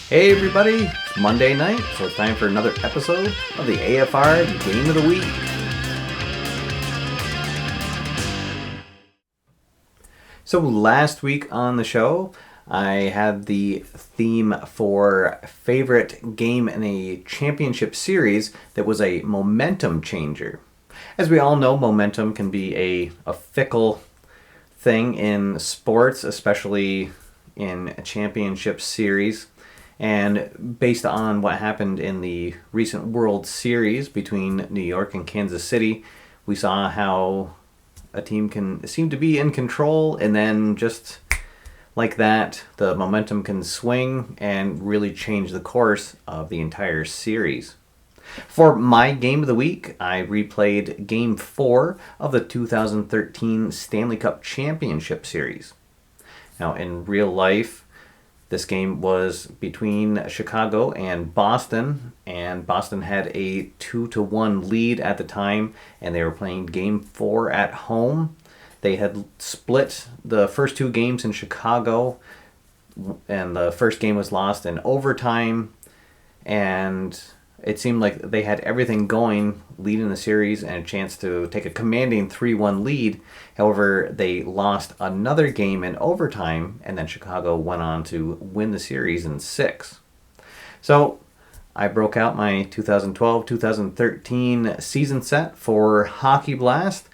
Hey everybody, it's Monday night, so it's time for another episode of the AFR Game of the Week. So last week on the show, I had the theme for favorite game in a championship series that was a momentum changer. As we all know, momentum can be a fickle thing in sports, especially in a championship series. And based on what happened in the recent World Series between New York and Kansas City, we saw how a team can seem to be in control, and then just like that, the momentum can swing and really change the course of the entire series. For my game of the week, I replayed Game 4 of the 2013 Stanley Cup Championship Series. Now, in real life, this game was between Chicago and Boston had a 2-1 lead at the time, and they were playing Game 4 at home. They had split the first two games in Chicago, and the first game was lost in overtime, and it seemed like they had everything going, leading the series, and a chance to take a commanding 3-1 lead. However, they lost another game in overtime, and then Chicago went on to win the series in 6. So I broke out my 2012-2013 season set for Hockey Blast,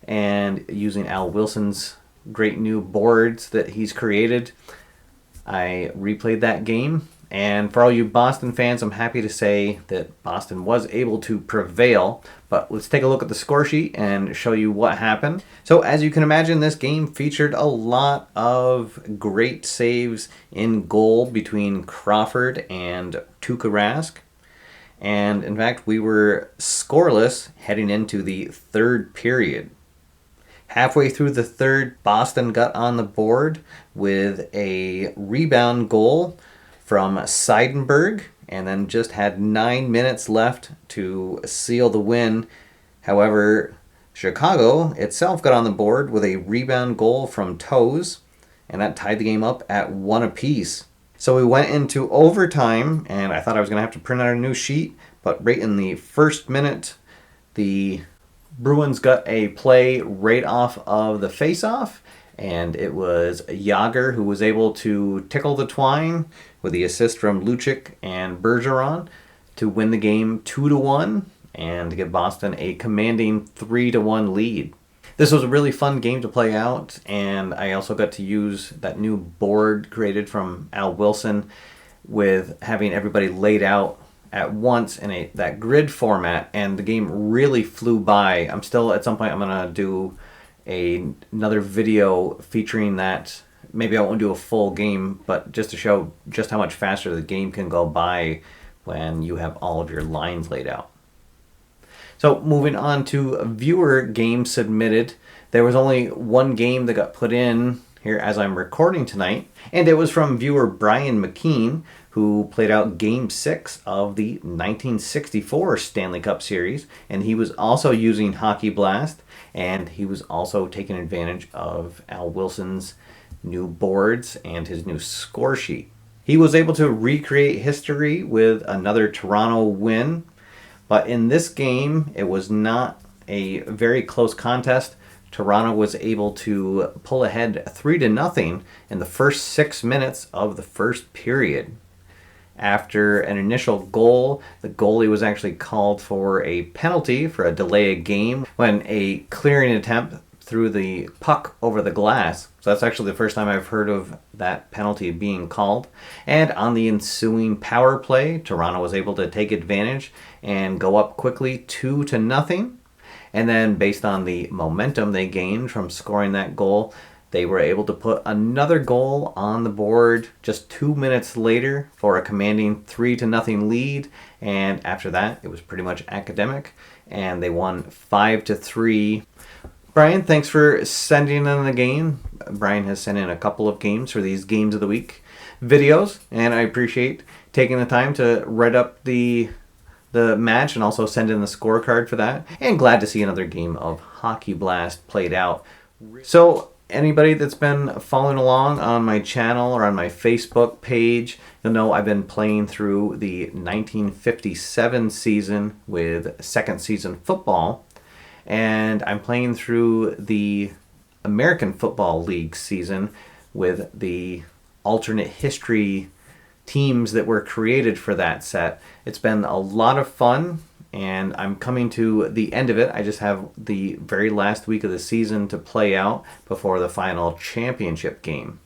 and using Al Wilson's great new boards that he's created, I replayed that game. And for all you Boston fans, I'm happy to say that Boston was able to prevail. But let's take a look at the score sheet and show you what happened. So as you can imagine, this game featured a lot of great saves in goal between Crawford and Tuukka Rask. And in fact, we were scoreless heading into the third period. Halfway through the third, Boston got on the board with a rebound goal from Seidenberg, and then just had 9 minutes left to seal the win. However, Chicago itself got on the board with a rebound goal from Toews, and that tied the game up at 1 apiece. So we went into overtime, and I thought I was going to have to print out a new sheet, but right in the first minute, the Bruins got a play right off of the faceoff, and it was Jágr who was able to tickle the twine with the assist from Lucic and Bergeron to win the game 2-1 and to give Boston a commanding 3-1 lead. This was a really fun game to play out, and I also got to use that new board created from Al Wilson with having everybody laid out at once in that grid format, and the game really flew by. I'm still, at some point, I'm going to do another video featuring that. Maybe I won't do a full game, but just to show just how much faster the game can go by when you have all of your lines laid out. So moving on to viewer games submitted, there was only one game that got put in here as I'm recording tonight, and it was from viewer Brian McKean, who played out Game 6 of the 1964 Stanley Cup Series, and he was also using Hockey Blast, and he was also taking advantage of Al Wilson's new boards and his new score sheet. He was able to recreate history with another Toronto win, but in this game, it was not a very close contest. Toronto was able to pull ahead 3-0 in the first 6 minutes of the first period. After an initial goal, the goalie was actually called for a penalty for a delay of game when a clearing attempt threw the puck over the glass. So that's actually the first time I've heard of that penalty being called. And on the ensuing power play, Toronto was able to take advantage and go up quickly 2-0. And then based on the momentum they gained from scoring that goal, they were able to put another goal on the board just 2 minutes later for a commanding 3-0 lead. And after that, it was pretty much academic, and they won 5-3. Brian, thanks for sending in the game. Brian has sent in a couple of games for these Games of the Week videos, and I appreciate taking the time to write up the match and also send in the scorecard for that. And glad to see another game of Hockey Blast played out. So anybody that's been following along on my channel or on my Facebook page, you'll know I've been playing through the 1957 season with second season football, and I'm playing through the American Football League season with the alternate history teams that were created for that set. It's been a lot of fun, and I'm coming to the end of it. I just have the very last week of the season to play out before the final championship game.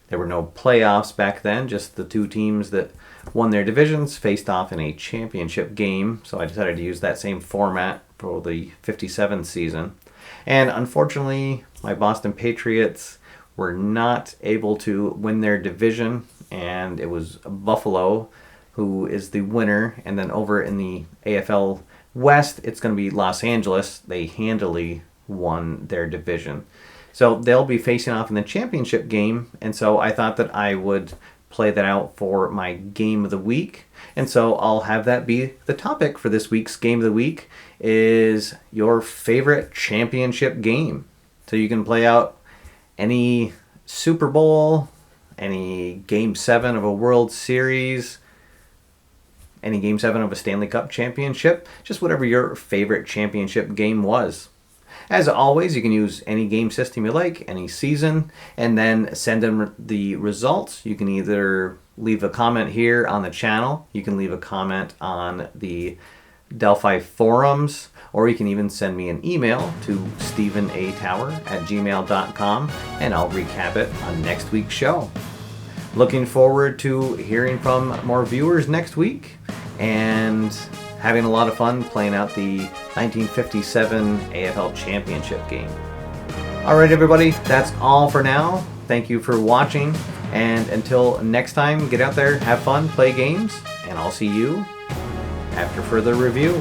There were no playoffs back then, just the two teams that won their divisions faced off in a championship game, so I decided to use that same format for the 57 season. And unfortunately, my Boston Patriots were not able to win their division, and it was Buffalo who is the winner. And then over in the AFL West, it's going to be Los Angeles. They handily won their division. So they'll be facing off in the championship game, and so I thought that I would play that out for my game of the week. And so I'll have that be the topic for this week's game of the week, is your favorite championship game. So you can play out any Super Bowl, any Game 7 of a World Series, any Game 7 of a Stanley Cup championship, just whatever your favorite championship game was. As always, you can use any game system you like, any season, and then send in the results. You can either leave a comment here on the channel, you can leave a comment on the Delphi forums, or you can even send me an email to stevenatower@gmail.com, and I'll recap it on next week's show. Looking forward to hearing from more viewers next week, and having a lot of fun playing out the 1957 AFL Championship game. Alright everybody, that's all for now. Thank you for watching, and until next time, get out there, have fun, play games, and I'll see you after further review.